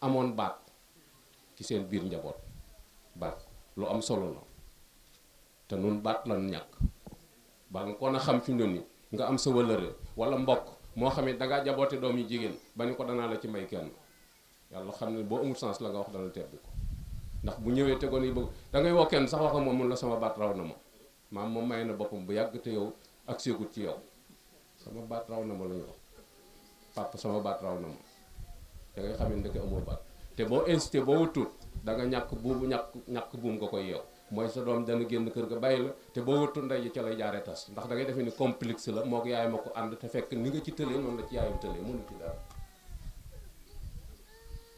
amoon baat ci seen biir njaboot. baat lu am solo la te nun baat lan ñàkk ba nga ko na xam fi mu ne nii nga am sa wëllëre wala mbokk moo xam ne dangaa jaboote doom yu jigéen ba ni ko danaa la ci may kenn yàlla xam ne boo amul sens la nga wax dana tebbi ko ndax bu ñëwee tegoon yi bëgg da ngay woo kenn sax wax moom mun la sama baat raw na ma maam moom may na boppam bu yàgg te yow ak séegut ci yow sama baat raw na ma la ñu wax papa sama baat raw na ma da ngay xam ne ndeke amoo baat te boo insisté boo wutut da nga ñàkk buubu ñàkk buum nga koy yeew mooy sa doom dana génn kër ga bàyyi la te boo wutut ndey ji ca lay jaaree tas ndax da ngay defee ni complexe la moo ko yaay ma ko ànd te fekk ni nga ci tëlee noonu la ci yaayam tëlee mënu ci dara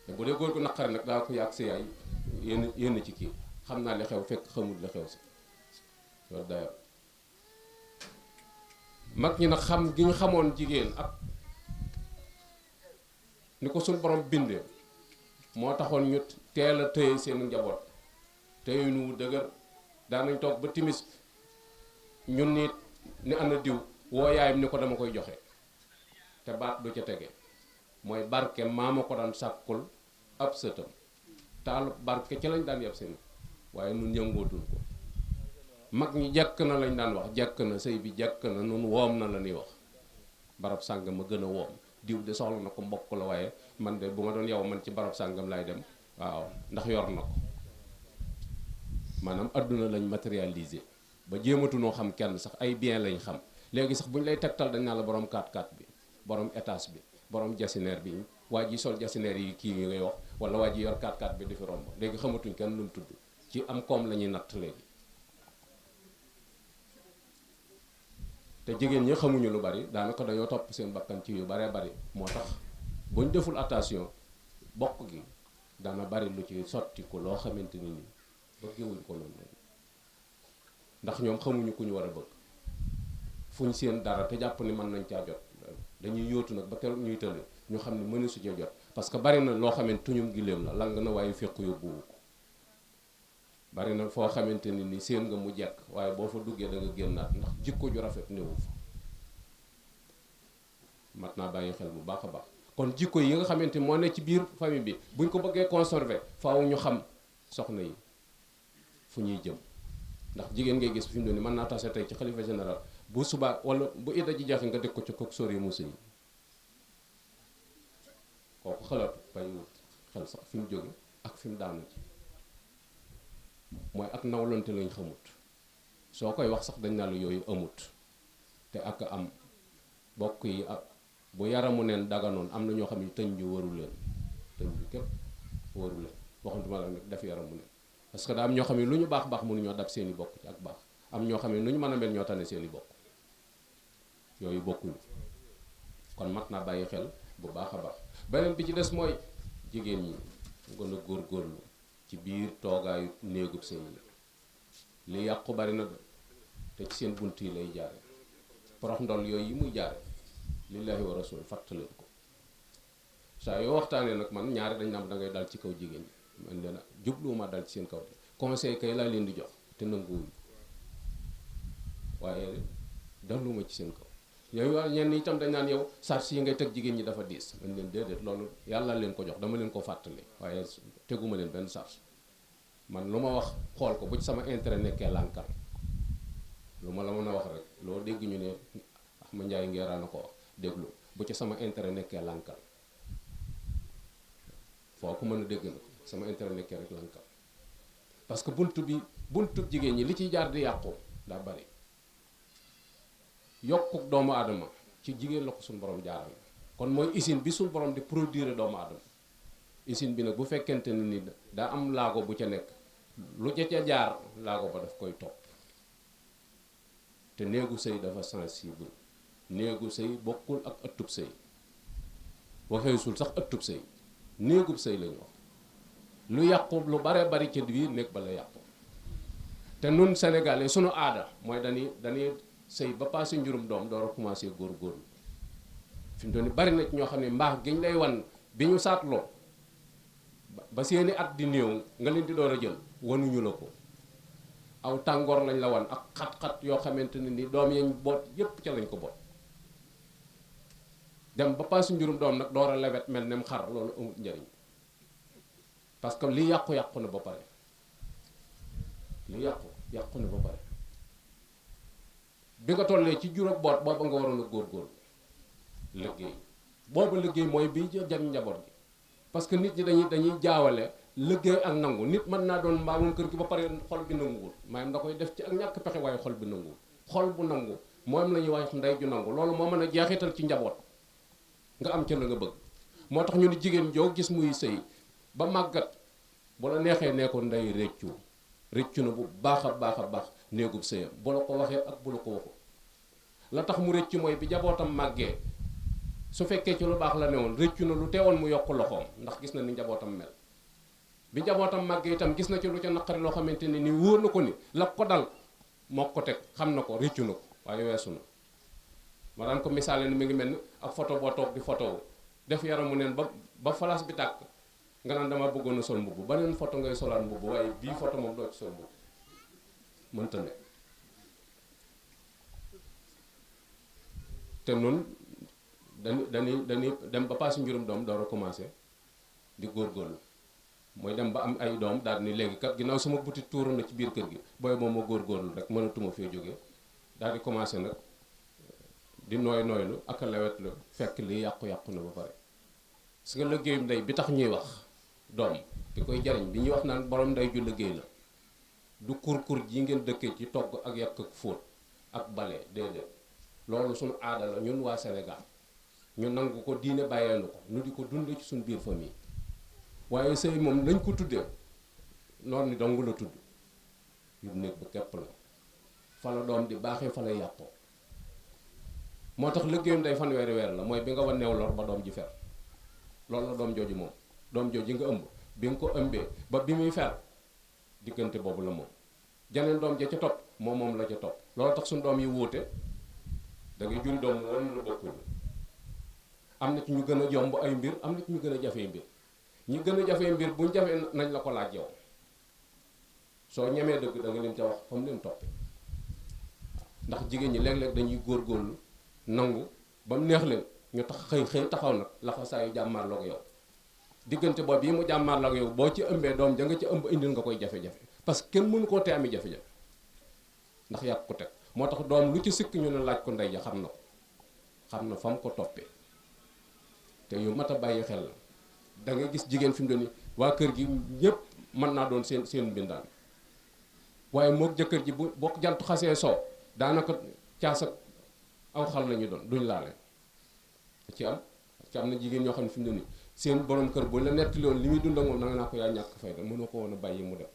te bu dee góor gu naqari nag daa ko yàgg sa yaay yénn ci kii xam naa li xew fekk xamul li xew si loolu dayo mag ñi nag xam gi ñu xamoon jigéen ak ni ko suñ borom bindee moo taxoon ñu teel a tëye seen njaboot tëye nu dëgër daanañ toog ba timis ñun nit ni ana diw woo yaayam ni ko dama koy joxe te baat du ca tege mooy barke maama ko daan sàkkul ab sëtam taalu barke ca lañ daan yab seen waaye nun yëngootul ko mag ñi jekk na lañ daan wax jekk na sëy bi jekk na nun woom na la ñuy wax barab sàngam ma gën a woom diw de soxla na ko mbokk la waaye man de bu ma doon yow man ci barab sàngam laay dem waaw ndax yor na ko maanaam adduna lañ matérialiser ba jéematunoo xam kenn sax ay bien lañ xam léegi sax bu ñu lay tegtal dañ naa la borom 4x4 bi borom étage bi borom jasineer bi waa ji sol jasineer yi kii yi ngay wax wala waa ji yor 4x4 bi di fi romb léegi xamatuñ kenn lu mu tudd ci am koom la ñuy natt léegi te jigéen ñi xamuñu lu bari daanaka dañoo topp seen bakkan ci yu baree bari moo tax buñ deful attention bokk gi dana bari lu ci sotti ko loo xamante ni nii bëggewuñ ko noonu ndax ñoom xamuñu ku ñu war a bëgg fuñ seen dara te jàpp ni mën nañ caa jot dañuy yóotu nag ba keroog ñuy tële ñu xam ne mënu su cee jot parce que bari na loo xamante tuñum giléem la lang na waaye fekk yóbbuwu ko bari na foo xamante ni ni seen nga mu jekk waaye boo fa duggee da nga génnaat ndax jikko ju rafet néewu fa mat naa bàyyi xel bu baax a baax kon jikko yi nga xamante moo ne ci biir famille bi buñ ko bëggee conserver faaw ñu xam soxna yi fu ñuy jëm ndax jigéen ngay gis fi mu ne mën naa tase tey ci xalifa général bu subaa wala bu idda ji jaxe nga dégg ko ci kook sori musa yi kooku xalaatu bàyyiwut xel sax fi mu jóge ak fi mu daanu ci mooy ak nawlante lañ xamut soo koy wax sax dañ naa la yooyu amut te ak am bokk yi ak bu yaramu neen daganoon am na ñoo xam ne tëñ ju waru leen tëñ ju képp waru leen waxantuma la nag def yaramu neen parce que daa am ñoo xam ne lu ñu baax baax mënuñoo dab seeni bokk ci ak baax am ñoo xam ne nu ñu mën a mel ñoo tane seeni bokk yooyu bokkuñu kon mat naa bàyyi xel bu baax a baax beneen bi ci des mooy jigéen ñi gën a góorgóorlu ci biir toogaayu néegub sëy yi li yàqu bari na te ci seen bunt yi lay jaare porox ndol yooyu yi muy jaare lillahi wa rasul fàttaleen ko saa yoo waxtaanee nag man ñaari dañ nam da ngay dal ci kaw jigéen ñi man leen jubluwuma dal ci seen kaw de conseil kay laa leen di jox te nanguwuñ waaye daluma ci seen kaw yooyu waa ñenn itam dañ naan yow charge yi ngay teg jigéen ñi dafa diis man leen déedéet loolu yàlla leen ko jox dama leen ko fàttali waaye teguma leen benn charge man lu ma wax xool ko bu ci sama intérêt nekkee lànkal lu ma la mën a wax rek loo dégg ñu ne Axma Njaay Ngeeraan na ko wax déglu bu ci sama intérêt nekkee lànkal foo ko mën a dégg na sama intérêt nekkee rek lànkal parce que buntu jigéen ñi li ciy jaar di yàqu daa bari yokkuk doomu aadama ci jigéen la ko suñu borom jaaral kon mooy usine bi suñu borom di produire doomu aadama usine bi nag bu fekkente ne ni daa am laago bu ca nekk lu ca jaar laago ba daf koy topp te néegu sëy dafa sensible néegu sëy bokkul ak ëttub sëy waxeesul sax ëttub sëy néegub sëy lañu wax lu yàqu lu bare bari ca biir néeg ba la yàqu te nun sénégalais sunu aada mooy dañuy sëy ba passé njurum doom door a commencé góorgóorlu fi mu toll nii bari na ci ñoo xam ne mbaax giñ lay wan bi ñu saatloo ba seeni at di néew nga leen di door a jël wanuñu la ko aw tàngoor lañ la wan ak xat-xat yoo xamante ne ni doom yañ boot yépp ca lañ ko boot dem ba passé njurum doom nag door a lewet mel nem xar loolu amul njariñ parce que li yàqu na ba pare li yàqu na ba pare bi nga tollee ci jur ak boot booba nga waroon a góorgóorlu liggéey booba liggéey mooy bi jariñ njaboot gi parce que nit ñi dañuy jaawale liggéey ak nangu nit mën naa doon mbaamum kër gi ba pare xol bi nanguwul maanaam da koy def ci ak ñàkk pexe waaye xol bi nanguwul xol bu nangu moom la ñuy wax ndey ju nangu loolu moo mën a jeexital ci njaboot nga am ca la nga bëgg moo tax ñu ni jigéen joo gis muy sëy ba màggat bu la neexee nee ko ndey réccu na bu baax a baax néegub sëyam bu la ko waxee ak bu la ko waxu la tax mu réccu mooy bi njabootam màggee su fekkee ci lu baax la newoon réccu na lu teewoon mu yokk loxoom ndax gis na ni njabootam mel bi njabootam màggee itam gis na ci lu ca naqari loo xamante ne ni wóor na ko ni la ko dal moo ko teg xam na ko réccu na ko waaye weesu na ma daan ko misaale ni mi ngi mel ni ak photo boo toog di photo def yaramu neen ba falaas bi tàkk nga naan dama bëggoon a sol mbubb beneen photo ngay solaan mbubb waaye bii photo moom doo ci sol mbubb mënta ne te noonu dañuy dem ba paase njurum doom door a commencé di góorgóorlu mooy dem ba am ay doom daal ni léegi kat ginnaaw sama butit tuuru na ci biir kër gi booy moom ma góorgóorlu rek mënatuma fee jóge daal di commencé nag di nooylu ak a lewetlu fekk li yàqu na ba pare su nga liggéeyu ndey bi tax ñuy wax doom bi koy jariñ bi ñuy wax naan borom ndey ju liggéey la du kur ji ngeen dëkkee ci togg ak yàq ak fóot ak bale déedéet loolu suñu aada la ñun waa Sénégal ñu nangu ko diine bàyyeenu ko nu di ko dundee ci suñu biir famille waaye sëy moom lañ ko tuddee noonu ni dong la tudd yu nekk ba képp la fa la doom di baaxee fa lay yàqoo moo tax liggéeyam day fanweeri weer la mooy bi nga wan neew lor ba doom ji fer loolu la doom jooju moom doom jooju nga ëmb bi nga ko ëmbee ba bi muy fer diggante boobu la moom janeen doom ja ca topp moom la ca topp loolu tax suñu doom yi wuute da ngay jur doom wan la bokkuñu am na ci ñu gën a yomb ay mbir am na ci ñu gën a jafee mbir ñi gën a jafee mbir buñ jafee nañ la ko laaj yow soo ñemee dëgg da nga leen ca wax fa mu leen toppee ndax jigéen ñi léeg-léeg dañuy góorgóorlu nangu ba mu neex leen ñu tax xëy taxaw nag laxa saa yu jàmmaarloog yow diggante boobu yi mu jàmmaarloog yow boo ci ëmbee doom ja nga ci ëmb indil nga koy jafe-jafe parce que kenn mënu koo te ami jafe-jafe ndax yàq ko teg moo tax doom lu ci sikk ñu ne laaj ko ndey ja xam na fa mu ko toppee te yu mat a bàyyi xel la da nga gis jigéen fi mu doon ni waa kër gi ñëpp mën naa doon seen mbindaan waaye mook jëkkër ji bu boo jant xasee soo daanaka caas ak aw xal la ñu doon duñ laale ci am na jigéen ñoo xam ne fi mu doon ni seen borom kër bu la nettali woon li muy dund ak moom da nga naa ko yaa ñàkk fayda mënoo ko woon a bàyyi mu dem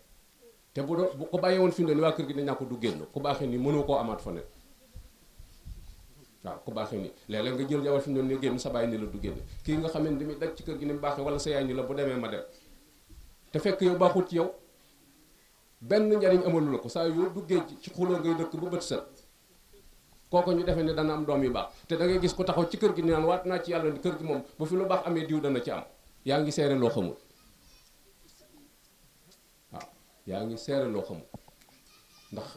te bu ko bàyyi woon fi mu doon ni waa kër gi dañ naa ko du génn ku baaxee ni mënoo koo amaat fa ne waaw ku baaxee ni léeg-léeg nga jël jawal fi mu doon ni génn sa bàyyi ni la du génn kii nga xam ne ni muy daj ci kër gi ni mu baaxee wala sa yaay ni la bu demee ma dem te fekk yow baaxut ci yow benn njariñ amalu la ko saa yoo duggee ci xuloo ngay dëkk ba bët set kooku ñu defee ne dana am doom yu baax te da ngay gis ko taxaw ci kër gi ni naan waat naa ci yàlla ni kër gi moom bu fi lu baax amee diw dana ci am yaa ngi seere loo xamul waaw yaa ngi seere loo xamul ndax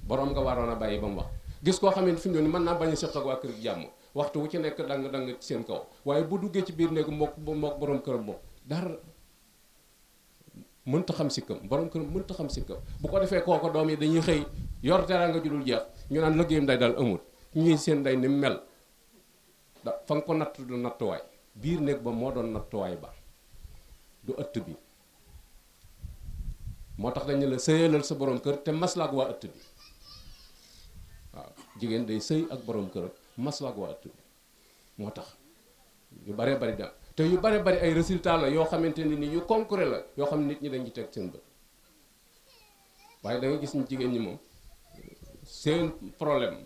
borom nga waroon a bàyyi ba mu wax gis koo xamee ne fi mu doon mën naa bañ a séq ak waa kër gi jàmm waxtu wu ci nekk dang ci seen kaw waaye bu duggee ci biir néegu mook borom këram moom dara mënta xam sikkam borom këram mënta xam sikkam bu ko defee kooko doom yi dañuy xëy yor teraanga ju dul jeex ñu naan liggéeyam day daal amul ñii seen day ni mel da fa nga ko natt du nattuwaay biir néeg ba moo doon nattuwaay ba du ëtt bi moo tax dañu la sëyalal sa borom kër te maslaak waa ëtt bi waaw jigéen day sëy ak borom kër maslaak waa ëtt bi moo tax yu bare bari dem te yu bare bari ay résultat la yoo xamante ni yu concret la yoo xam nit ñi dañ ci teg seen bët waaye da nga gis ñu jigéen ñi moom seen problème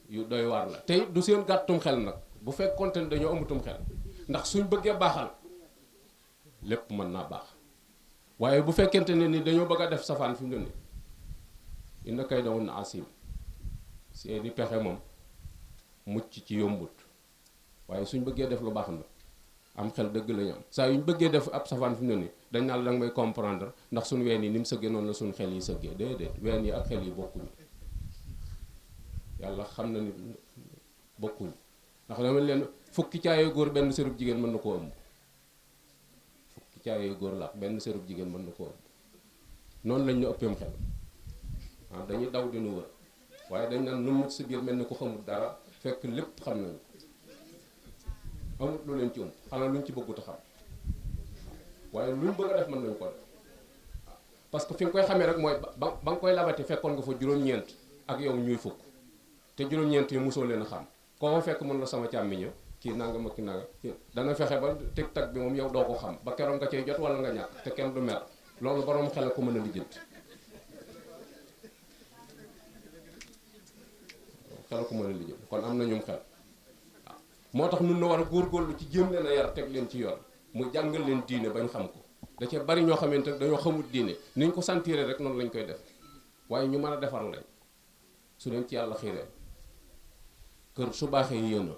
yu doy waar la tey du seen gàttum xel nag bu fekkoonte ne dañoo amutum xel ndax suñ bëggee baaxal lépp mën naa baax waaye bu fekkente ne ni dañoo bëgg a def safaan fi mu ne nii inna kaydahunna asiim seeni pexe moom mucc ci yombut waaye suñ bëggee def lu baax na am xel dëgg lañu am saa yuñ bëggee def ab safaan fi mu ne nii dañ naan la nga may comprendre ndax suñ ween yi ni mu sëggee noonu la suñ xel yi sëggee déedéet ween yi ak xel yi bokkuñu yàlla xam na ni bokkuñu ndax dama leen fukki caayee góor benn sërub jigéen mën na koo ëmb fukki caayee góor la benn sërub jigéen mën na ko ëpp noonu lañ ñu ëppeem xel waaw dañuy daw dinu wër waaye dañ naan nu mut si biir mel ni ko xamul dara fekk lépp xam nañu amut lu leen ci xanaa luñ ci bëggut a xam waaye luñ bëgg a def mën nañu ko def parce que fi nga koy xamee rek mooy ba nga koy labati fekkoon nga fa juróom-ñeent ak yow ñuy fukk te juróom-ñeent yi mosoo leen a xam koo fa fekk mën la sama càmmiña kii nangam ak kii nangam dana fexe ba tic-tac bi moom yow doo ko xam ba keroog nga cay jot wala nga ñàkk te kenn du mer loolu borom xel a ko mën a lijjanti xel ko mën a lijjanti kon am na ñum xel waaw moo tax nun na war a góorgóorlu ci jéem leen a yar teg leen ci yoon mu jàngal leen diine bañ xam ko da cee bari ñoo xamante ne dañoo xamut diine ni ñu ko sentiré rek noonu lañ koy def waaye ñu mën a defar lañ su leen ci yàlla xiiree kër su baaxee yéen a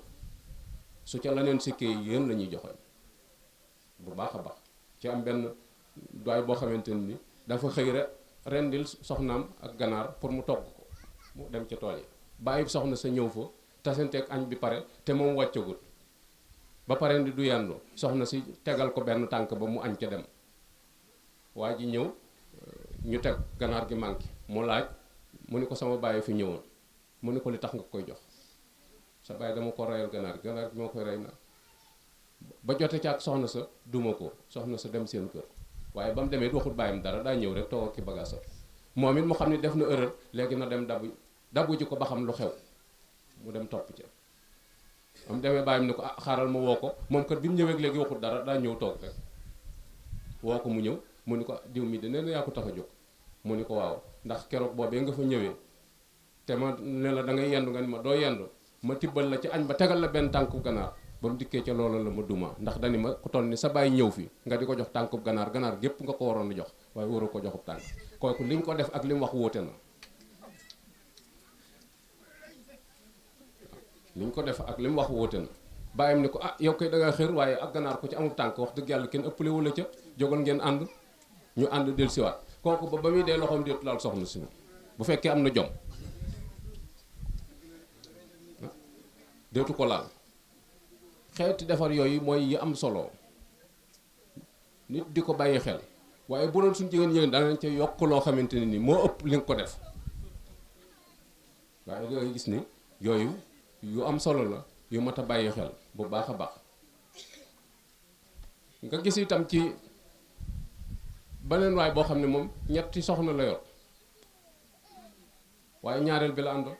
su ca la neen sikkee yéen la ñuy joxe bu baax a baax ci am benn doy boo xamante ni dafa xëy rek rendil soxnaam ak ganaar pour mu togg ko mu dem ca tool yi bàyyi soxna sa ñëw fa tasanteeg añ bi pare te moom wàccagul ba pare ndi du yandu soxna si tegal ko benn tànk ba mu añ ca dem waa ji ñëw ñu teg ganaar gi manqué mu laaj mu ni ko sama bàyyi fi ñëwoon mu ni ko li tax nga koy jox sa bàyyi dama ko reyal ganaar gi moo koy rey na ba jote ca ak soxna sa duma ko soxna sa dem seen kër waaye ba mu demee waxut bàyyam dara daa ñëw rek toog ak ki bagaasam moom it mu xam ne def na erreur léegi na dem dabu ji ko ba xam lu xew mu dem topp ca am demee bàyyam ni ko ah xaaral ma woo ko moom kat bi mu ñëwee léegi waxut dara daa ñëw toog rek woo ko mu ñëw mu ni ko diw mi de nee na yaa ko tax a jóg mu ni ko waaw ndax keroog boobee nga fa ñëwee te ma ne la da ngay yendu nga ni ma doo yendu ma tibbal la ci añ ba tegal la benn tànku ganaar ba mu dikkee ca loolu la ma duma ndax dani ma ku toll ni sa bàyyi ñëw fi nga di ko jox tànkub ganaar gépp nga ko waroon a jox waaye waroo ko joxub tànk kooku liñ ko def ak li mu wax wóote na liñ ko def ak li mu wax wóote na bàyyam ni ko ah yow koy da nga xër waaye ak ganaar ko ci amul tànk wax dëgg yàlla kenn ëppale wala ca jógal ngeen ànd ñu ànd del siwaat kooku ba muy dee loxoom déetu laal soxna si bu fekkee am na jom déetu ko laal xeeti defar yooyu mooy yi am solo nit di ko bàyyi xel waaye bu doon suñu jigéen yéen danañ ca yokk loo xamante ne ni moo ëpp li nga ko def waaye da ngay gis ni yooyu yu am solo la yu mat a bàyyi xel bu baax a baax nga gis itam ci beneen waay boo xam ne moom ñetti soxna la yor waaye ñaareel bi la àndoon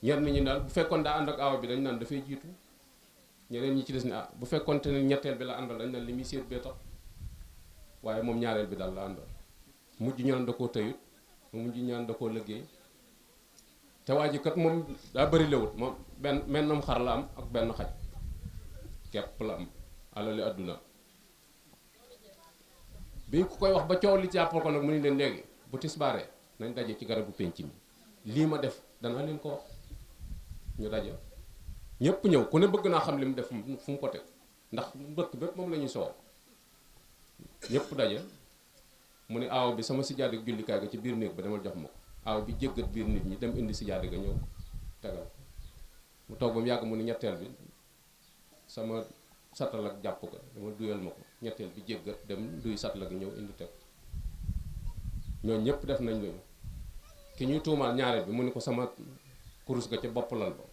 ñenn ñi daal bu fekkoon daa ànd ak aawa bi dañ naan dafay jiitu ñeneen ñi ci des ni ah bu fekkoonte ne ñetteel bi la àndoon dañ naan li muy séet bee tax waaye moom ñaareel bi daal la àndoon mujj ñu naan da koo tëyut mujj ñu naan da koo liggéey te waa ji kat moom daa bëri lewut moom benn mennam xar la am ak benn xaj kepp la am alali àdduna bi ku koy wax ba coow li jàppal ko nag mu ni leen léegi bu tisbaaree nañ daje ci garabu penc mi lii ma def danaa leen ko wax ñu daje ñëpp ñëw ku ne bëgg naa xam li mu def fu mu ko teg ndax mbëkk bépp moom la ñuy soow ñëpp daje mu ne aaw bi sama sijaada jullikaay ga ci biir néeg ba demal jox ma ko aaw bi jéggat biir nit ñi dem indi sijaada ga ñëw tegal mu toog ba mu yàgg mu ne ñetteel bi sama satal ak jàpp ko dama duyal ma ko ñetteel bi jéggat dem duy satal ak ñëw indi teg ñooñu ñëpp def nañ lañu ki ñuy tuumaal ñaareel bi mu ne ko sama kurus ga ca bopp lal ba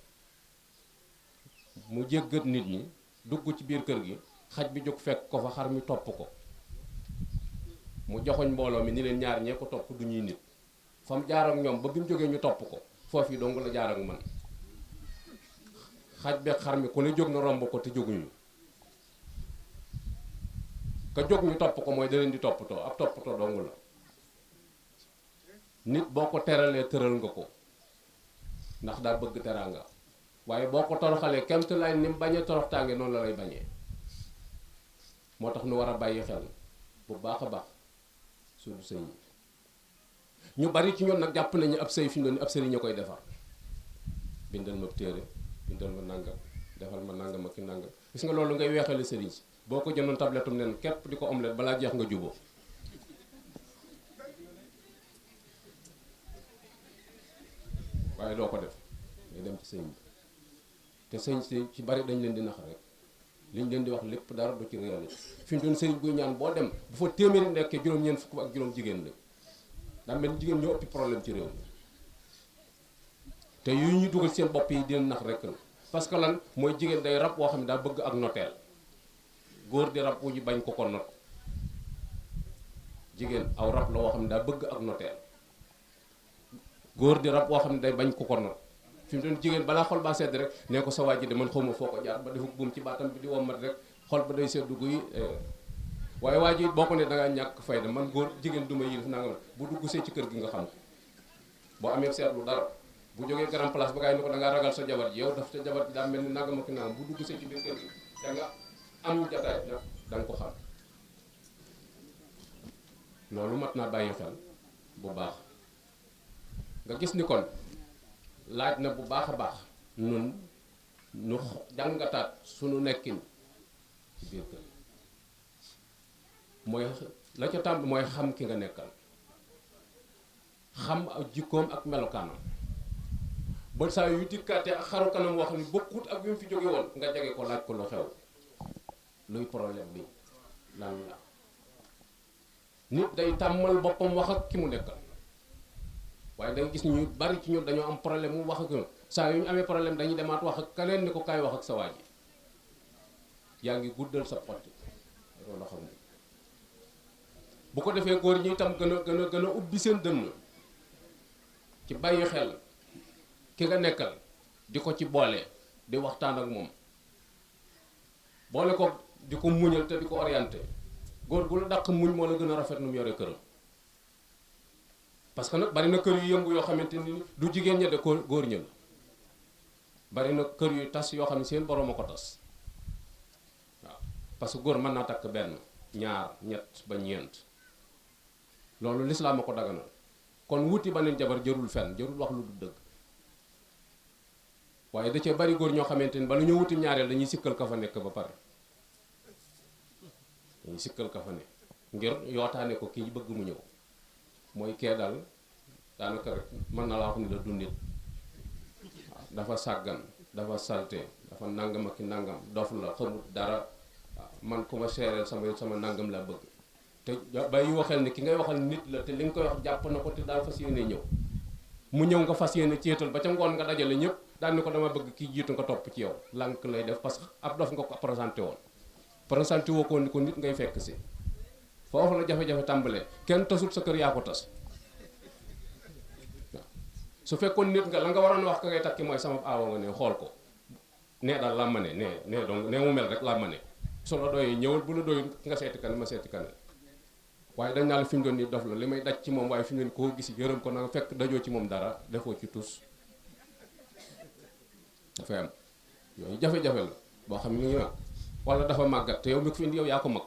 mu jéggat nit ñi dugg ci biir kër gi xaj bi jóg fekk ko fa xar mi topp ko mu joxoñ mbooloo mi ni leen ñaar ñee ko topp du ñuy nit fa mu jaar ak ñoom ba bi mu jógee ñu topp ko foofu yi dong la jaar ak man xaj beeg xar mi ku ne jóg na romb ko te jóguñu ka jóg ñu topp ko mooy da leen di toppatoo ab toppatoo dong la nit boo ko teralee tëral nga ko ndax daa bëgg teraanga waaye boo ko toroxalee kemt lay ni mu bañee toroxtaange noonu la lay bañee moo tax nu war a bàyyi xel bu baax a baax suñu sëy yi ñu bari ci ñoom nag jàpp nañu ab sëy fi ñu doon ab sëriñ a koy defar bindal ma téere bindal ma nangam defal ma nangam ak ki nangam gis nga loolu ngay weexale sëriñ si boo ko jëndoon tablettum nen képp di ko omelette balaa jeex nga juboo waaye doo ko def ngay dem ci sëñ bi te sëñ si ci bari dañ leen di nax rek liñ leen di wax lépp dara du ci réalité fi mu doon sëriñ buy ñaan boo dem bu fa téeméeri nekkee juróom-ñeent fukk ak juróom jigéen la daa mel ni jigéen ñoo ëppi problème ci réew mi te yu ñu dugal seen bopp yi dina nax rek la parce que lan mooy jigéen day rab woo xam ne daa bëgg ak noteel góor di rab wu ñu bañ ko ko not jigéen aw rab la woo xam ne daa bëgg ak noteel góor di rab woo xam ne day bañ ko ko not fi mu doon jigéen balaa xol baa sedd rek nee ko sa waa ji de man xawma foo ko jaar ba defu buum ci baatam bi di wommat rek xol ba day seddu guy waaye waa ji boo ko ne dangaa ñàkk fayda man góor jigéen duma yilif nanga bu dugg see ci kër gi nga xam ko boo amee seetlu dara bu jógee grand place ba gaa yi ni ko dangaa ragal sa jabar ji yow daf sa jabar ji daa mel ni nangam ak nangam bu dugg see ci biir kër gi da nga am jataay da nga ko xam loolu mat naa bàyyi xel bu baax nga gis ni kon laaj na bu baax a baax nun nu jàngataat sunu nekkin ci biir kër mooy la ca tàmb mooy xam ki nga nekkal xam ak jikkoom ak melokaanam ba saa yu dikkaatee ak xaru kanam wax ni bokkut ak bi mu fi jóge woon nga jege ko laaj ko lu xew luy problème bi lan la nit day tàmmal boppam wax ak ki mu nekkal waaye da nga gis ñu bari ci ñun dañoo am problème mu wax ak ñun saa yu ñu amee problème dañuy demaat wax ak keneen ni ko kaay wax ak sa waa ji yaa ngi guddal sa xotti loolu xam ne bu ko defee góor ñi itam gën a ubbi seen dënn ci bàyyi xel ki nga nekkal di ko ci boole di waxtaan ak moom boole ko di ko muñal te di ko orienté góor gu la dàq muñ moo la gën a rafet nu mu yore këram parce que nag bari na kër yu yëngu yoo xamante ni du jigéen ña de ko góor ña la bari na kër yu tas yoo xam ne seen borom a ko tas waaw parce que góor mën naa takk benn ñaar ñett ba ñeent loolu lislaam a ko daganal kon wuti beneen jabar jërul fenn jërul wax lu du dëgg waaye da cee bari góor ñoo xamante ni bala ñoo wuti ñaareel dañuy sikkal ka fa nekk ba pare dañuy sikkal ka fa nekk ngir yootaane ko kii bëgg mu ñëw mooy kee dal daanaka rek mën na laa wax ni la du nit waaw dafa sàggan dafa salte dafa nangam ak nangam dof la xamut dara waaw man ku ma seereel sama nangam laa bëgg te bàyyi waxel ni ki ngay waxal nit la te li nga koy wax jàpp na ko te daal fas yéene ñëw mu ñëw nga fas yéene ceetal ba ca ngoon nga dajale ñëpp daal ni ko dama bëgg kii jiitu nga topp ci yow lànk lay def parce que ab dof nga ko présenté woon présenté woo ko ni ko nit ngay fekk si foofu la jafe-jafe tàmbalee kenn tasut sa kër yaa ko tas waaw su fekkoon nit nga la nga waroon wax ka ngay takki mooy sama aawa nga ne xool ko nee daal laa ma ne nee donc nee mu mel rek laa ma ne su la doyee ñëwal bu la doy nga seeti kan ma seeti kan waaye dañ naa la fi mu doon nii dof la li may daj ci moom waaye fi mu doon koo gis yërëm ko na nga fekk dajoo ci moom dara defoo ci tus dafay am yooyu jafe-jafe la boo xam ne ni nga wala dafa màggat te yow mi ko fi indi yow yaa ko mag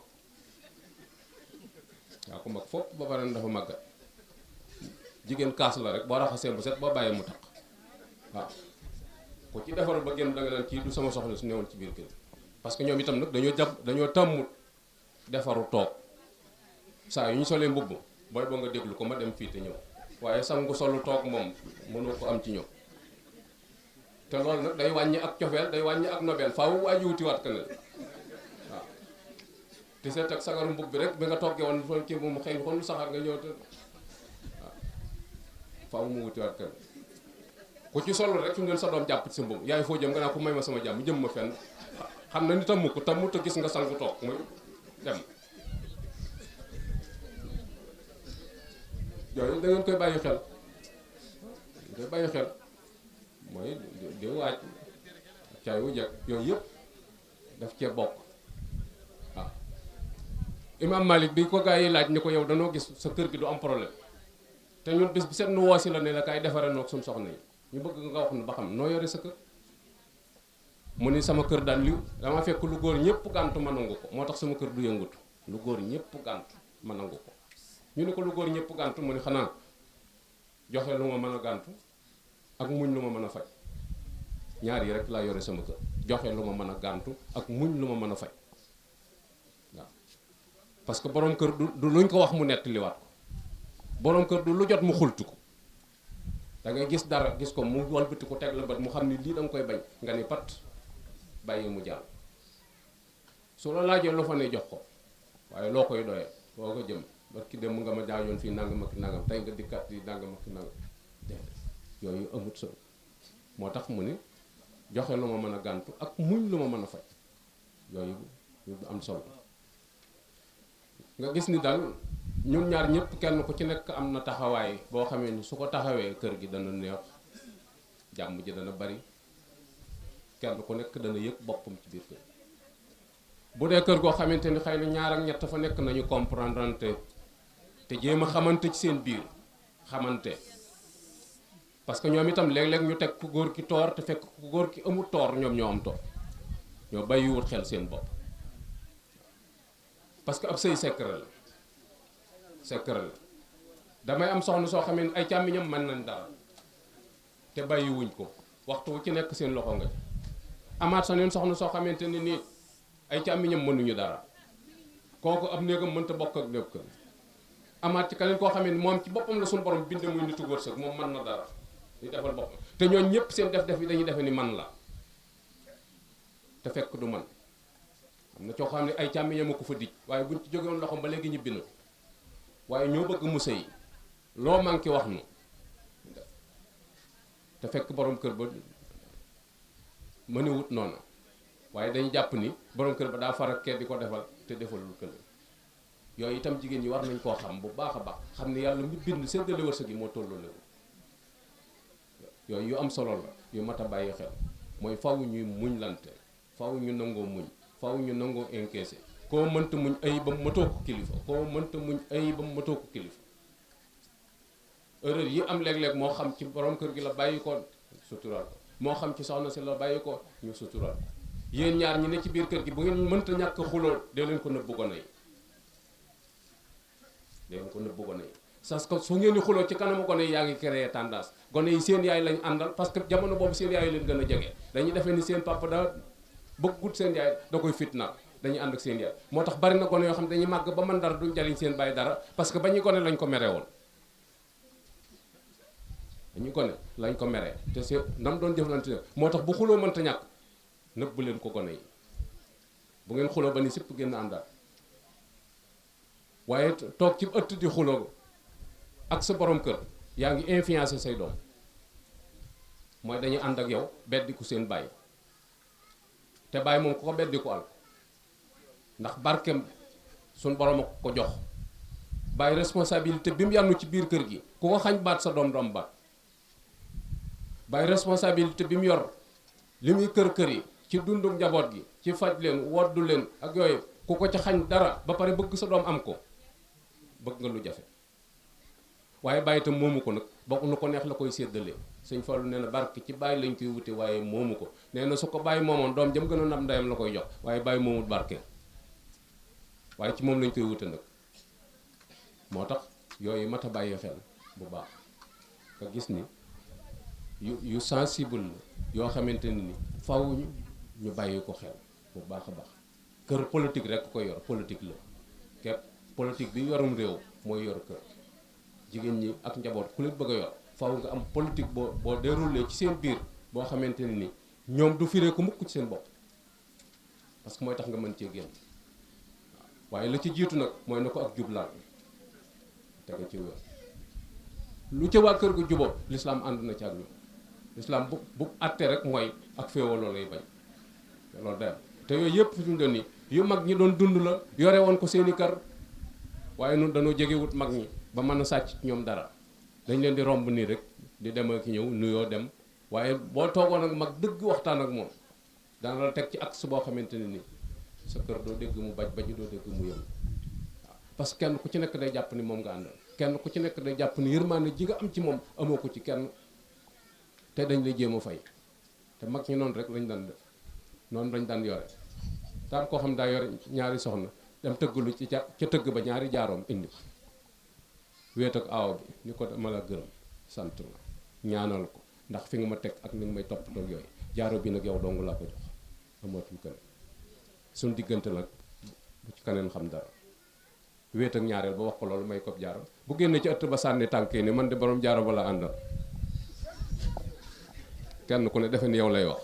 fopp ba pare dafa màggat jigéen kaas la rek boo raxasee bu set boo bàyyee mu taq waaw ku ci defaru ba génn da nga naan kii du sama soxla su newoon ci biir kër parce que ñoom itam nag dañoo tàmmut defaru toog saa yu ñu solee mbubb booy boo nga déglu ko ma dem fii te ñëw waaye sangu solu toog moom mënoo ko am ci ñoom te loolu nag day wàññi ak cofeel day wàññi ak nobel faaw waaji wutiwaat keneen waaw te seet ak sagaru mbubb bi rek bi nga toggee woon fo kii moom xëy xon lu saxaar nga ñëw te waaw faaw mu wutiwaat keneen ku ci solu rek fi mu ne sa doom jàpp ci sa mbubb yaay foo jëm nga naa ko may ma sama jàmm jëm ma fenn xam na ni tammu ko tammu te gis nga sangu toog muy dem yooyu da ngeen koy bàyyi xel mooy di waaj caay wu jekk yooyu yëpp daf cee bokk waaw Imam Malik bi ko gaa yi laaj ni ko yow danoo gis sa kër gi du am problème te ñun bis bi set nu woosi la ne la kaay defare noog suñu soxna yi ñu bëgg nga wax nu ba xam noo yore sa kër mu ni sama kër daan liw dama fekk lu góor ñëpp gàntu ma nangu ko moo tax sama kër du yëngutu lu góor ñëpp gàntu ma nangu ko ñu ne ko lu góor ñëpp gàntu mu ni xanaa joxe lu ma mën a gàntu ak muñ lu ma mën a faj ñaar yi rek laa yore sama kër joxe lu ma mën a gàntu ak muñ lu ma mën a faj waaw parce que borom kër du luñ ko wax mu nettaliwaat ko borom kër du lu jot mu xultu ko da ngay gis dara gis ko mu walbati ko teg la bët mu xam ni lii da nga koy bañ nga ni pat bàyyi mu jàll su la laajee lu fa ne jox ko waaye loo koy doyee boo ko jëm ba ki dem nga ma jaayoon fii nangam ak nangam tey nga dikkat di nangam ak nangam déedéet yooyu amut solo moo tax mu ni joxe lu ma mën a gàntu ak muñ lu ma mën a faj yooyu du am solo nga gis ni daal ñun ñaar ñëpp kenn ku ci nekk am na taxawaay boo xamee ni su ko taxawee kër gi dana neex jàmm ji dana bari kenn ku nekk dana yëg boppam ci biir kër bu dee kër goo xamante ni xëy na ñaar ak ñett fa nekk nañu comprendre te jéem a xamante ci seen biir xamante parce que ñoom itam léeg-léeg ñu teg ku góor ki toor te fekk ku góor ki amul toor ñoom ñoo am toor ñoo bàyyiwut xel seen bopp parce que ab sëy secret la secret la damay am soxna soo xamee ni ay càmmiñam mën nañ dara te bàyyiwuñ ko waxtu wu ci nekk seen loxo nga ci amaat sa neen soxna soo xamante ni nii ay càmmiñam mënuñu dara kooku ab néegam mënta bokk ak néeg kër amaat ci keneen koo xamee ni moom ci boppam la suñu borom binde muy nitu wërsëg moom mën na dara di defal boppam te ñooñ ñëpp seen def-def yi dañuy defe ni man la te fekk du man am na coo xam ne ay càmmiñam a ko fa dij waaye buñ ci jógewoon loxoom ba léegi ñibbi na waaye ñoo bëgg mu sëy loo manqué wax nu te fekk borom kër ba mënewut noonu waaye dañu jàpp ni borom kër ba daa farak kee di ko defal te defalul kër yooyu itam jigéen ñi war nañ koo xam bu baax a baax xam ne yàlla mu bind séddale wërsëg yi moo tolloo lewu yooyu yu am solo la yu mat a bàyyi xel mooy faw ñuy muñ lante faw ñu nangoo muñ faw ñu nangoo encaissé koo mënta muñ ay ba matoo ko kilifa koo mënta muñ ay ba matoo ko kilifa erreur yi am léeg-léeg moo xam ci borom kër gi la bàyyi ko suturaal ko moo xam ci soxna si la bàyyi ko ñu suturaal ko yéen ñaar ñi ne ci biir kër gi bu ngeen mënta ñàkk xuloo dee leen ko nëbbu gone yi dee leen ko nëbbu gone yi parce que su ngeen di xuloo ci kanamu gone yi yaa ngi créé tendance gone yi seen yaay lañ àndal parce que jamono boobu seen yaay leen gën a jege dañuy defee ni seen papa da bëggut seen yaay da koy fitnaal dañuy ànd ak seen yaay moo tax bari na gone yoo xam ne dañuy màgg ba mën dara duñ jariñ seen bàyyi dara parce que ba ñuy gone lañ ko mere woon dañuy gone lañ ko meree te si nam doon jëflante moo tax bu xuloo mënta ñàkk nëbbu leen ko gone yi bu ngeen xuloo ba ni sipp génn àndaat waaye toog ci ëtt di xuloo ak sa borom kër yaa ngi influencé say doom mooy dañuy ànd ak yow beddiku seen bàyyi te bàyyi moom ku ko beddiku al ndax barkeem suñ borom a ko jox bàyyi responsabilité bi mu yànnu ci biir kër gi ku ko xañ baat sa doom doom baat bàyyi responsabilité bi mu yor li muy kër yi ci dundu njaboot gi ci faj leen woddu leen ak yooyu ku ko ca xañ dara ba pare bëgg sa doom am ko bëgg nga lu jafe waaye bàyyi itam moomu ko nag bokk nu ko neex la koy séddalee sëñ Fallu nee na barke ci bàyyi lañ koy wute waaye moomu ko nee na su ko bàyyi moomoon doom jëm gën a nam ndeyam la koy jox waaye bàyyi moomut barke waaye ci moom lañ koy wute nag moo tax yooyu mat a bàyyi xel bu baax nga gis ni yu sensible la yoo xamante ni faw ñu bàyyi ko xel bu baax a baax kër politique rek ko yor politique la képp politique bi yorum réew mooy yor kër jigéen ñi ak njaboot ku leen bëgg a yor faw nga am politique boo déroulé ci seen biir boo xamante ni ñoom du firee ko mukk ci seen bopp parce que mooy tax nga mën cee génn waaye la ci jiitu nag mooy na ko ak jublaal tege ci wér lu ca waa kër gu juboo lislaam ànd na ci ak ñoom lislaam bu àtte rek mooy ak féewaloo lay bañ loolu day am te yooyu yëpp fi mu doon nii yu mag ñi doon dund la yore woon ko seeni kër waaye nun dañoo jegewut mag ñi ba mën a sàcc ci ñoom dara dañ leen di romb nii rek di dem ak ñëw nuyoo dem waaye boo toogoon ak mag dëgg waxtaan ak moom dana la teg ci axe boo xamante ne ni sa kër doo dégg mu baj doo dégg mu yëm waaw parce que kenn ku ci nekk day jàpp ni moom nga àndal kenn ku ci nekk day jàpp ni yërmaande ji nga am ci moom amoo ko ci kenn te dañ lay jéem a fay te mag ñi noonu rek lañ daan def noonu lañ daan yore daam koo xam daa yore ñaari soxna dem tëgglu ci ca tëgg ba ñaari jaaroom indi ko wéet ak aaw bi ni ko dama la gërëm sant la ñaanal ko ndax fi nga ma teg ak ni nga may toppatoo yooyu jaaro bi nag yow dong laa ko jox amatuñ keneen suñ diggante nag bu ci keneen xam dara wéet ak ñaareel ba wax ko loolu may ko jaaro bu génne ci ëtt ba sànni tànkee ni man de borom jaaro ba la àndal kenn ku ne defe ni yow lay wax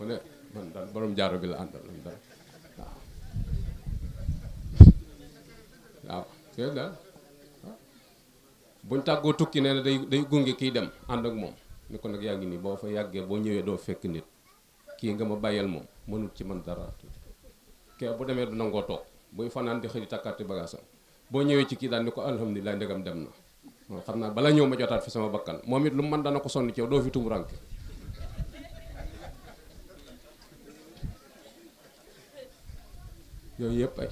mu ne man daal borom jaaro bi la àndal daal waaw waaw daal buñ tàggoo tukki nee na day gunge kiy dem ànd ak moom ni ko nag yaa ngi nii boo fa yàggee boo ñëwee doo fekk nit kii nga ma bàyyal moom mënut ci man dara kee bu demee du nangoo toog buy fanaan di xëy takkaati bagaasam boo ñëwee ci kii daal ni ko alhamdulilah ndegam dem na xam naa bala ñëw ma jotaat fi sama bakkan moom it lu man dana ko sonn ci yow doo fi tumuranke yooyu yëpp ay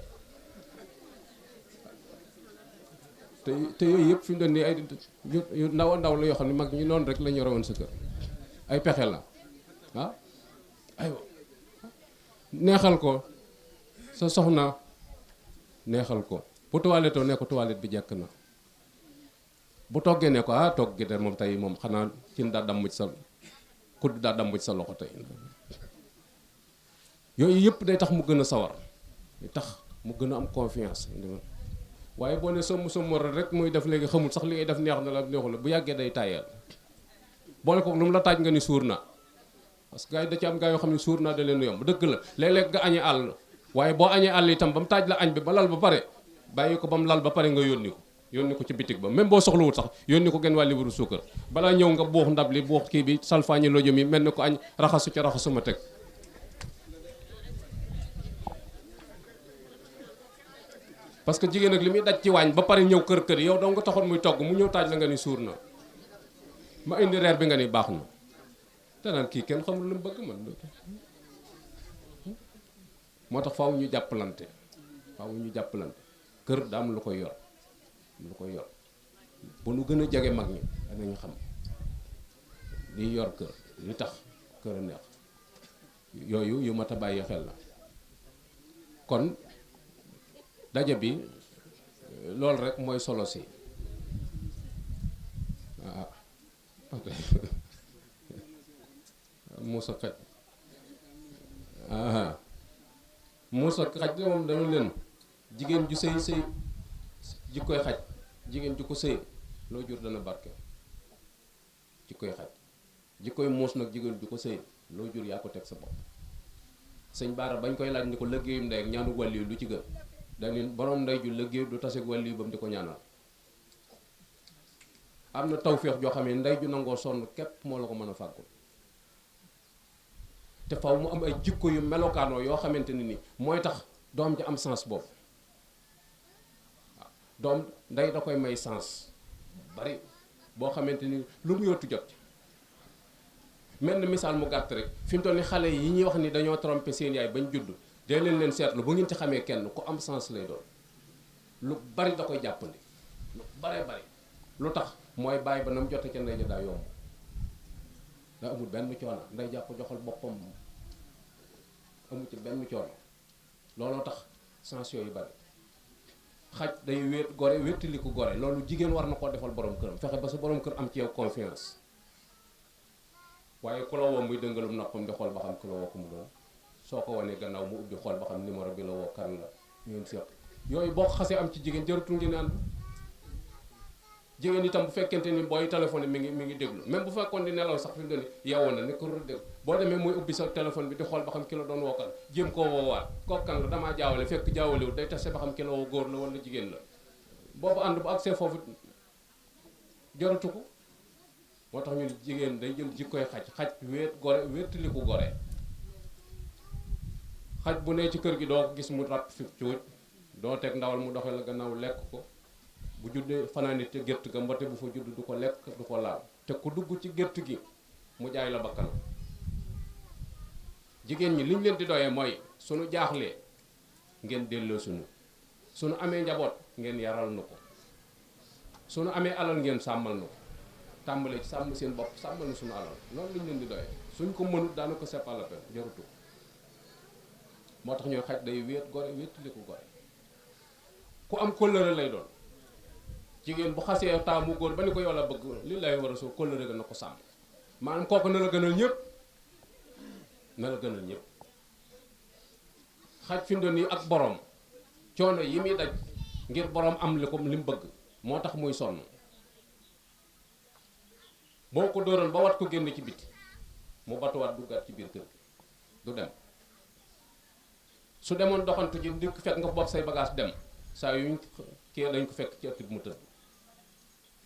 te yooyu yëpp fi mu doon nii ay yu ndaw a ndaw la yoo xam ne mag ñi noonu rek la ñu rawoon sa kër ay pexe la ah aywa neexal ko sa soxna neexal ko bu toilettoo ne ko toilette bi jekk na bu toggee ne ko togg gi de moom tey moom xanaa cin daa damm ci sa kudd daa damm ci sa loxo tey yooyu yëpp day tax mu gën a sawar day tax mu gën a am confiance waaye boo ne somm rek muy def léegi xamul sax li ngay def neex na la neexul la bu yàggee day tàyyeel boole ko lu mu la taaj nga ni suur na parce que gars yi da ci am gars yoo xam ne suur naa da leen yomb dëgg la léeg-léeg nga añee àll waaye boo añee àll itam ba mu taaj la añ bi ba lal ba pare bàyyi ko ba mu lal ba pare nga yónni ko ci bitig ba même boo soxlawul sax yónni ko genn waa libaru suukar balaa ñëw nga buux ndab li buux kii bi salfaañi lojum yi mel ni ko añ raxasu ci raxasuma teg parce que jigéen ak li muy daj ci waañ ba pare ñëw kër yow doo nga taxoon muy togg mu ñëw taaj la nga ni suur na ma indi reer bi nga ni baax na te naan kii kenn xamul lu mu bëgg man moo tax faaw ñu jàppalante kër daa am lu koy yor bu nu gën a jege mag ñi danañu xam li yor kër li tax kër a neex yooyu yu mat a bàyyi xel la kon daje bi loolu rek mooy solo si muusa xaj muusa xaj de moom dañu leen jigéen ju sëy jikkoy xaj jigéen ju ko sëy loo jur dana barke jikkoy xaj jikkoy muus nag jigéen ju ko sëy loo jur yaa ko teg sa bopp sëñ Baara bañ koy laaj ni ko liggéeyum ndey ak ñaanu wàlliyu lu ci gën dañu borom ndey ju liggéey du taseeg wàlliyu ba mu di ko ñaanal am na tawféex joo xam ne ndey ju nangoo sonn képp moo la ko mën a fàggul te faw mu am ay jikko yu melokaanoo yoo xamante ne ni mooy tax doom ji am sens boobu waaw doom ndey da koy may sens bari boo xamante ni lu mu yottu jot mel na misaal mu gàtt rek fi mu toll ni xale yi ñuy wax ni dañoo trompé seen yaay bañ judd dee leen seetlu bu ngeen ci xamee kenn ku am sens lay doon lu bari da koy jàppandi lu baree bari lu tax mooy bàyyi ba na mu jote ca ndey ja daa yomb daa amul benn coono nday jàpp joxal boppam amul ci benn coono looloo tax sens yooyu bari xaj day wéet gore wéttali ko gore loolu jigéen war na koo defal borom këram fexe ba sa borom kër am ci yow confiance waaye ku la woo muy dëngalum noppam di xool ba xam ku la woo ko mu doon soo ko wanee gannaaw mu ubbi xool ba xam numéro bi la woo kan la ngeen seet yooyu boo ko xasee am ci jigéen jaratul ngeen ànd jigéen itam bu fekkente ni booy téléphone mi ngi déglu même bu fekkoon di nelaw sax fi mu doon yeewoon na ne ko déglu boo demee muy ubbi sa téléphone bi di xool ba xam ki la doon woo kan jéem koo woowaat kooku kan la damaa jaawale fekk jaawalewul day tase ba xam ki la woo góor la wala jigéen la boobu ànd bu agsee foofu jaratu ko moo tax ñu ne jigéen day jël jikkoy xaj wéet gore wéetali ko gore xaj bu ne ci kër gi doo ko gis mu ràpp fi cuuj doo teg ndawal mu doxee la gannaaw lekk ko bu juddee fanaani te gétt ga mbote bu fa judd du ko lekk du ko laal te ku dugg ci gétt gi mu jaay la bakkan jigéen ñi liñ leen di doyee mooy suñu jaaxlee ngeen delloo suñu amee njaboot ngeen yaral nu ko suñu amee alal ngeen sàmmal nu ko tàmbalee ci sàmm seen bopp sàmmal na suñu alal loolu liñ leen di doyee suñ ko mënut daana ko seppal la pen jarutu moo tax ñooy xaj day wéet gore wéetali ko gore ku am kóllëre lay doon jigéen bu xasee taamu góor ba ni ko yow la bëgg li lay war a soo kóllëre ga na ko sàmm maanaam kooku na la gënal ñëpp xaj fi mu doon nii ak borom coono yi muy daj ngir borom am li ko li mu bëgg moo tax muy sonn boo ko dóoroon ba wat ko génn ci biti mu batuwaat duggaat ci biir kër gi du dem su demoon doxantu ji dikk fekk nga bopp say bagage dem saa yuñ kii dañ ko fekk ci ëtt bi mu tëdd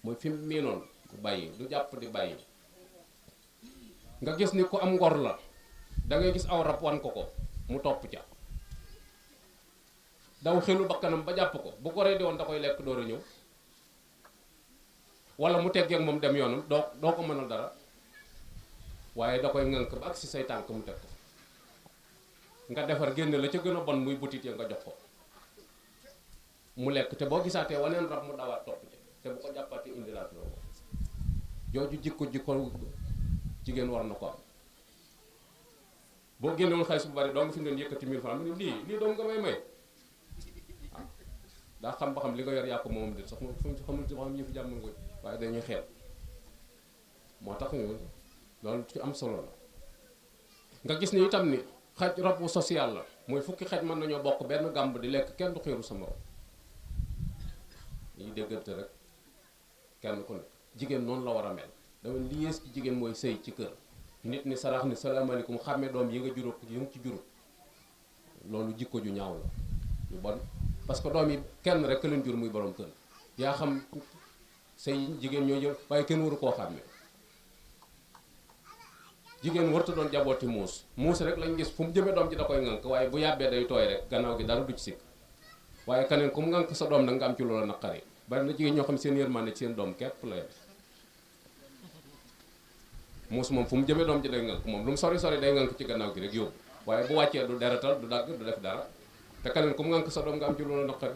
mooy fi mu miinoon du bàyyi du jàpp di bàyyi nga gis ni ku am ngor la da ngay gis aw rab wan ko ko mu topp ca daw xelu bakkanam ba jàpp ko bu ko rey di woon da koy lekk door a ñëw wala mu teggee ak moom dem yoonam doo ko mënal dara waaye da koy ŋànk ba ak si say tànk mu teg ko nga defar génne la ca gën a bon muy butit ya nga jox ko mu lekk te boo gisaatee waneen rab mu dawaat topp ci te bu ko jàppaatee indilaat loolu jooju jikko jigéen war na ko am boo génnewul xaalis bu bari doo nga fi doon yëkkati 1000 francs mu ne lii doo nga may daa xam ba xam li nga yor yàpp moom dit sax moom fu xamul ci xam yëfu jàmm nga waaye dañuy xeeb moo tax loolu ci am solo la nga gis ni itam ni xaj rabu social la mooy fukki xaj mën nañoo bokk benn gàmb di lekk kenn du xiiru sa morom yi déggante rek kenn ku nekk jigéen noonu la war a mel dama li yées ci jigéen mooy sëy ci kër nit ni sarax ni salaamaaleykum xàmme doom yi nga juróom yi nga ci juróom loolu jikko ju ñaaw la yu bon parce que doom yi kenn rek leen jur muy borom kër yaa xam say jigéen ñoo jël waaye kenn waru koo xàmme jigéen warta doon jabooti muus rek lañ gis fu mu jëmee doom ji da koy ŋànk waaye bu yàbbee day tooy rek gannaaw gi dara du ci sikk waaye keneen ku mu ŋànk sa doom nag nga am ci loola naqari bari na jigéen ñoo xam seen yërmande ci seen doom képp la yem muus moom fu mu jëmee doom ji day ŋànk moom lu mu sori day ŋànk ci gannaaw gi rek yóbbu waaye bu wàccee du deretal du dagg du def dara te keneen ku mu ŋànk sa doom nga am ci loola naqari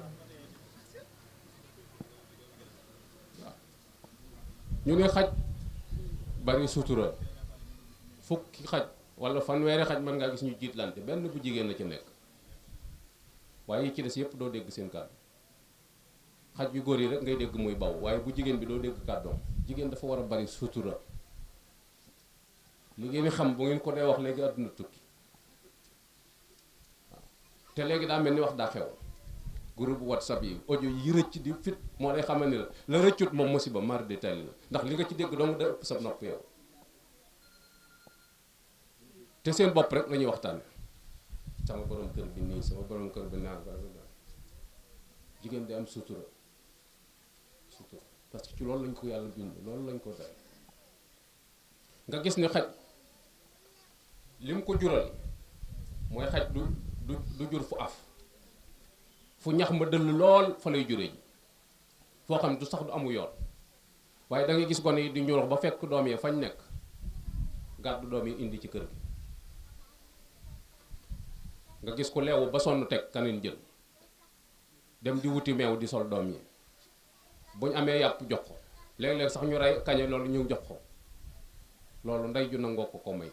waaw ñu ne xaj bari sutura fukki xaj wala fanweeri xaj mën ngaa gis ñu jiitlante benn bu jigéen la ci nekk waaye yi ci des yëpp doo dégg seen kàddu xaj yu góor yi rek ngay dégg muy baw waaye bu jigéen bi doo dégg kàddoom jigéen dafa war a bari sutura li ngeen xam bu ngeen ko dee wax léegi àdduna tukki waaw te léegi daa mel ni wax daa xew groupe whatsapp yi audio yi rëcc di fit moo lay xamal ni la rëccut moom musiba mar de tali la ndax li nga ci dégg dong da ëpp sa nopp yow te seen bopp rek la ñuy waxtaan sama borom kër bi nii sama borom kër bi naan jigéen di am sutura parce que ci loolu lañ ko yàlla bind loolu lañ ko def nga gis ni xaj lim ko jural mooy xaj du jur fu af fu ñax ma dëll lool fa lay jure ji foo xam ne du sax du amu yoon waaye da ngay gis gone yi di ñurox ba fekk doom yi fañ nekk gàddu doom yi indi ci kër gi nga gis ko leewu ba sonn teg kaneen jël dem di wuti meew di sol doom yi buñ amee yàpp jox ko léeg-léeg sax ñu rey kañe loolu ñu jox ko loolu ndey ju nangoo ko may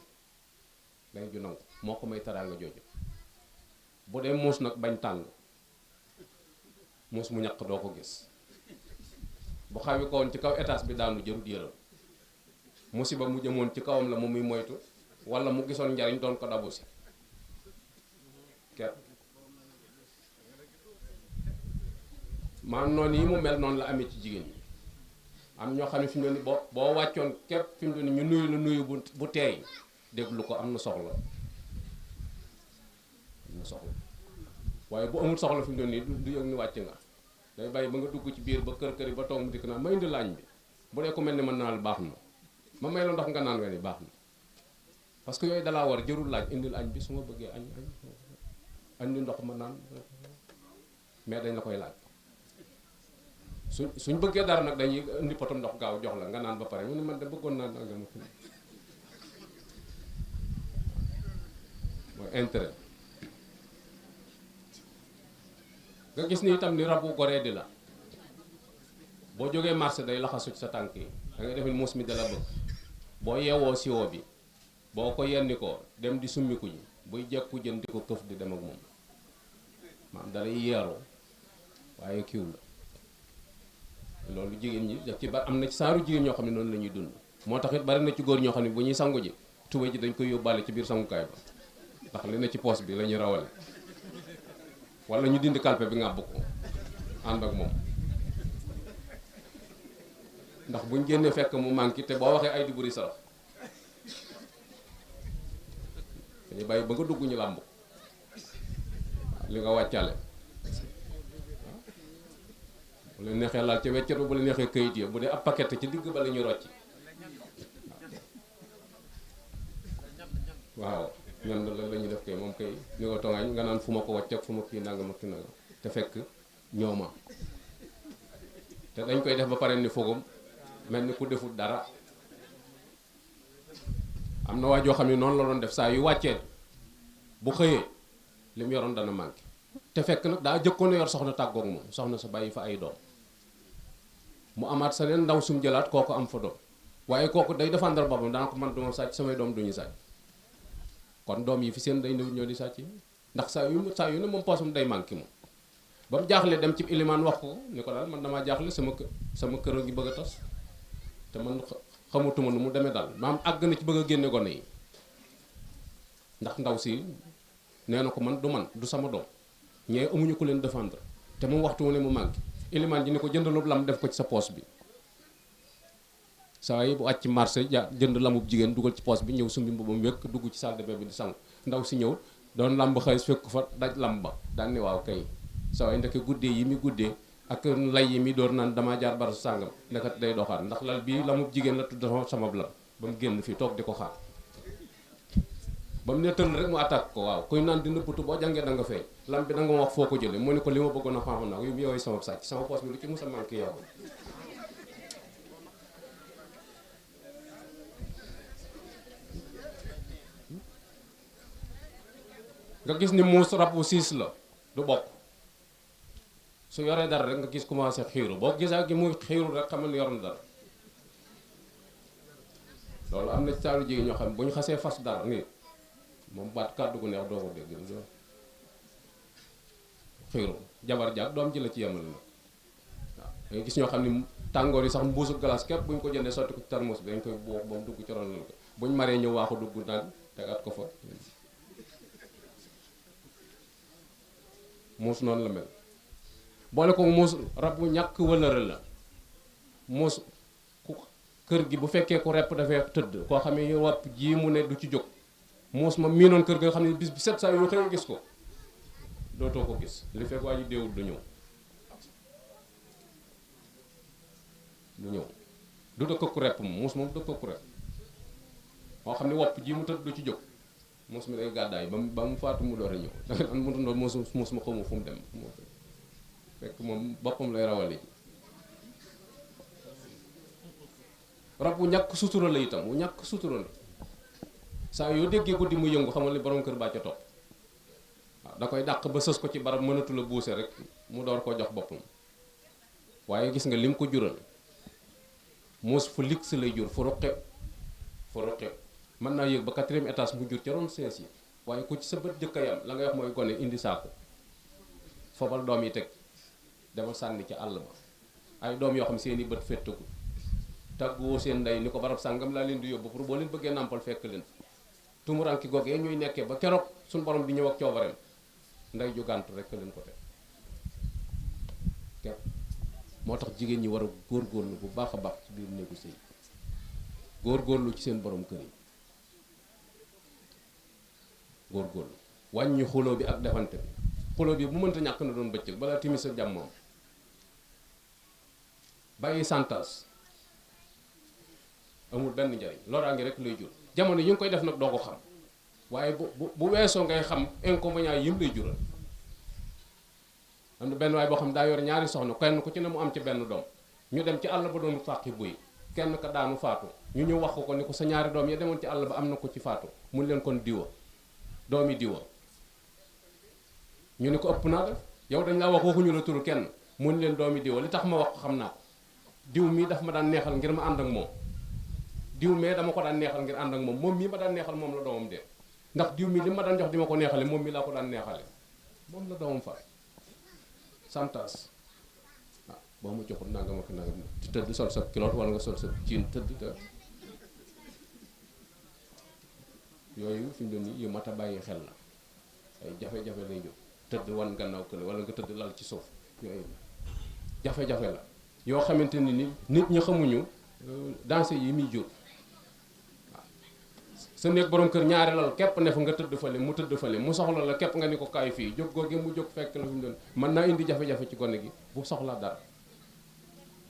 ndey ju nangu moo ko may teraanga jooju bu dee muus nag bañ tàng muus mu ñaq doo ko gis bu xawi ko woon ci kaw étage bi daanu jërut yëral musiba mu jëmoon ci kawam la mu muy moytu wala mu gisoon njariñ doon ko dabu si ker maanaam noonu yi mu mel noonu la amee ci jigéen ñi am ñoo xam ne fi mu ne ni boo wàccoon képp fi mu ne ñu nuyu la nuyu bu teey déglu ko am na soxla waaye bu amul soxla fi mu ne nii du yëg ni wàcc nga day bàyyi ba nga dugg ci biir ba kër kër yi ba toog mu dikk naa ma indi laañ bi bu dee ko mel ni mën naa la baax na ma may la ndox nga naan nga ni baax na parce que yooyu dalaa war jërul laaj indil añ bi su ma bëggee añ andi ndox ma naan mais dañ la koy laaj suñ bëggee dara nag dañuy indi potom ndox gaaw jox la nga naan ba pare mu ne man de bëggoon naan nga ma fi mooy intérêt nga gis ni itam ni rabu goree di la boo jógee marché day laxasu ci sa tànk yi da ngay def ni muus mi dala bëgg boo yeewoo siwo bi boo ko yenni ko dem di summiku ji buy jekku jën di ko këf di dem ak moom maanaam dalay yeeru waaye kiiw la loolu jigéen ñi ci ba am na ci saaru jigéen ñoo xam ne noonu la ñuy dund moo tax it bari na ci góor ñoo xam ne bu ñuy sangu ji tuba ji dañ koy yóbbaale ci biir sangukaay ba ndax li na ci poos bi la ñuy rawale wala ñu dindi kalpe bi ngàbb ko ànd ak moom ndax buñ génnee fekk mu manqué te boo waxee ay di buri sarax dañuy bàyyi ba nga dugg ñu làmb li nga wàccaale bu leen neexee laal ca weccet ba bu leen neexee këyit ya bu dee ab paquet ci digg ba la ñuy rocci waaw ñan la ñuy def kay moom kay ni ko tongaañ nga naan fu ma ko wàcc ak fu ma kii nangam ak kii nangam te fekk ñooma te dañ koy def ba pare ni fogum mel ni ku deful dara am na waa joo xam ne noonu la doon def saa yu wàccee bu xëyee li mu yoroon dana manqué te fekk nag daa jëkkoon a yor soxna tàggoog moom soxna sa bàyyi fa ay doom mu amaat sa leen ndaw sum jëlaat kooku am fa doom waaye kooku day défendre boppam dana ko man duma sàcc samay doom duñu sàcc kon doom yi fi seen day ñëw ñoo di sàcc ndax saa yu ne moom poosam day manqué moom ba mu jaaxle dem ci ilimaan wax ko ni ko daal man damaa jaaxle sama kër a ngi bëgg a tas te man xamatuma nu mu demee daal maam àgg na ci bëgg a génne gone yi ndax ndaw si nee na ko man du sama doom ñee amuñu ko leen défendre te moom waxtu wu ne mu manqué ilimaan ji ni ko jëndalub lam def ko ci sa poos bi saa yi bu àcc marché jënd lamub jigéen dugal ci poos bi ñëw sumbi mbubam wékk dugg ci salle de bain bi di sangu ndaw si ñëw doon lamb xaalis fekk fa daj lamb ba daan ni waaw kay saa yi ndeke guddee yi mi guddee ak lay yi mi door naan damaa jaar barasu sàngam nekkat day doxaat ndax lal bii lamub jigéen la tudd sama lam ba mu génn fii toog di ko xaar ba mu ne tëll rek mu attaque ko waaw kuy naan di nëbbatu boo jàngee da nga feeñ lam bi da nga wax foo ko jëlee mu ne ko li ma bëggoon a xam naa ko yow sama sàcc sama poos bi lu ci musa manqué yow nga gis ni muus rab bu siis la du bokk su yoree dara rek nga gis commencé xiiru boo gisaa gi muy xiiru rek xamal ni yor na dara loolu am na ci taalu jigéen ñoo xam ne bu ñu xasee fas dara nii moom baat kàddu gu neex doo ko dégg xiiru jabar jaag doom ji la ci yemal nag waaw da ngay gis ñoo xam ne tàngoor yi sax mbuusu glace képp bu ñu ko jëndee sotti ko ci tarmus bi dañ koy boo ba mu dugg ci ron ko bu ñu maree ñëw waaxu dugg naan tegaat ko fa muus noonu la mel boole ko muus rab bu ñàkk wëlëre la muus ku kër gi bu fekkee ku repp dafay tëdd koo xam ne wopp ji mu ne du ci jóg muus ma miinoon kër ga nga xam ne bis bi set saa yu xëy gis ko dootoo ko gis li fekk waa ji déewul du ñëw du dëkk ku repp moom muus moom dëkk ku repp moo xam ne wopp ji mu tëdd du ci jóg muus mi day gàddaay ba mu faatu mu door a ñëw danga am mu doon muus ma xamu fu mu dem fekk moom boppam lay rawale ji rab bu ñàkk sutura la itam bu ñàkk sutura la saa yoo déggee guddi mu yëngu xamal ni borom kër baa ca topp waaw da koy dàq ba sës ko ci barab mënatu la buuse rek mu door koo jox boppam waaye gis nga lim ko jural muus fu ligg si lay jur fu ruqe mën naa yëg ba 4e étage mu jur ca ron sees yi waaye ku ci sa bët jëkka yam la ngay wax mooy gone indi saako fobal doom yi teg demal sànni ca àll ba ay doom yoo xam seeni bët féttagu tàgguwoo seen ndey ni ko barab sàngam laa leen di yóbbu pour boo leen bëggee nàmpal fekk leen tumuranki googee ñuy nekkee ba keroog suñu borom di ñëw ak coobareem ndey ju gànt rek leen ko teg kepp moo tax jigéen ñi war a góorgóorlu bu baax a baax ci biir néegu sëy góorgóorlu ci seen borom kër yi góorgóorlu wàññi xuloo bi ak defante bi xuloo bi bu mënta ñàkk na doon bëccëg balaa timis sa jàmmoom bàyyi santas amul benn njariñ loraange rek lay jur jamono yi nga koy def nag doo ko xam waaye bu weesoo ngay xam inconvénients yi mu lay jural am na benn waaye boo xam daa yor ñaari soxna kenn ku ci ne mu am ci benn doom ñu dem ci àll ba doon fàqi buy kenn ka daanu faatu ñu ñëw wax ko ni ko sa ñaari doom ya demoon ci àll ba am na ko ci faatu mun leen kon diwa doomi diwa ñu ne ko ëpp naa def yow dañ laa wax waxuñu la turu kenn mun leen doomi diwa li tax ma wax ko xam naa ko diw mii daf ma daan neexal ngir ma ànd ak moom diw mee dama ko daan neexal ngir ànd ak moom moom mii ma daan neexal moom la doomam dee ndax diw mii li ma daan jox di ma ko neexale moom mii laa ko daan neexale moom la doomam fa santas ah boo ma joxul nangam ak nangam ci tëdd sol sa kiloot wala nga sol sa ciin tëdd te yooyu fi mu doon nii yu mat a bàyyi xel la ay jafe-jafe lay jóg tëdd wan gannaaw kële wala nga tëdd lal ci suuf yooyu jafe-jafe la yoo xamante ni nit ñi xamuñu danse yi muy jur waaw sa néeg borom kër ñaari lal képp ne fa nga tëdd fale mu tëdd fale mu soxla la képp nga ni ko kaay fii jóg googu mu jóg fekk la fi mu doon mën naa indi jafe-jafe ci gone gi bu soxlaa dara.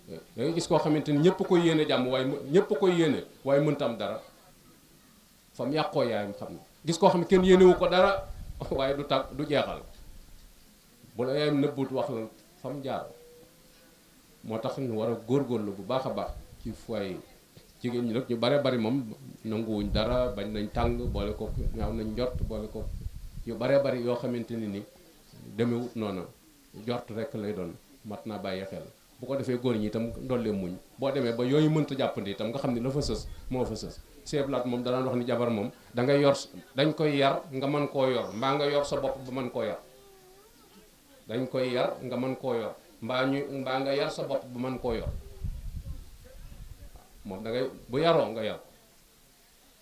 da ngay gis koo xamante ni ñëpp koy yéene jàmm waaye ñëpp koy yéene waaye mënta am dara fa mu yàqoo yaayam xam na gis koo xam ne kenn yéenewu ko dara waaye du tàgg du jeexal bu la yaayam nëbbut wax la fa mu jaar. moo tax ñu war a góorgóorlu bu baax a baax ci foyer jigéen ñi nag ñu bare bari moom nanguwuñ dara bañ nañ tàng boole ko ñaaw nañ njort boole ko yu bare bari yoo xamante ni demewut noonu njort rek lay doon mat naa bàyyi xel. bu ko defee góor ñi itam ndollee muñ boo demee ba yooyu mënta jàppandi itam nga xam ne la fa sës moo fa sës seeblaat moom danaan wax ni jabar moom da ngay yor dañ koy yar nga mën koo yor mbaa nga yor sa bopp ba mën koo yar dañ koy yar nga mën koo yor mbaa nga yar sa bopp ba mën koo yor moom da ngay bu yaroo nga yar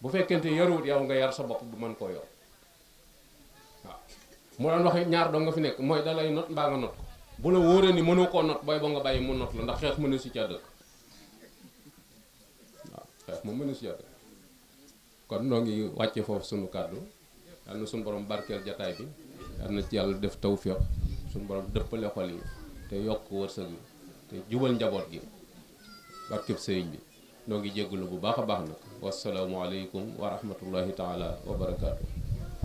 bu fekkente yaruwut yow nga yar sa bopp ba mën koo yor waaw mu daan wax ñaar doo nga fi nekk mooy dalay not mbaa nga not ko bu la wóoree ni mënoo koo not booy ba nga bàyyi mu not la ndax xeex mënu si ca dëkk waaw xeex moom mënu si ca dëkk kon noo ngi wàcce foofu sunu kàddu yal na sunu borom barkeel jataay bi yal na ci yàlla def tawfiq sunu borom dëppale xol yi te yokk wërsëg yi te jubal njaboot gi barkeb sëriñ bi noo ngi jégalu bu baax a baax nag wasalaamualeykum wa rahmatullahi taala wa barakaatu.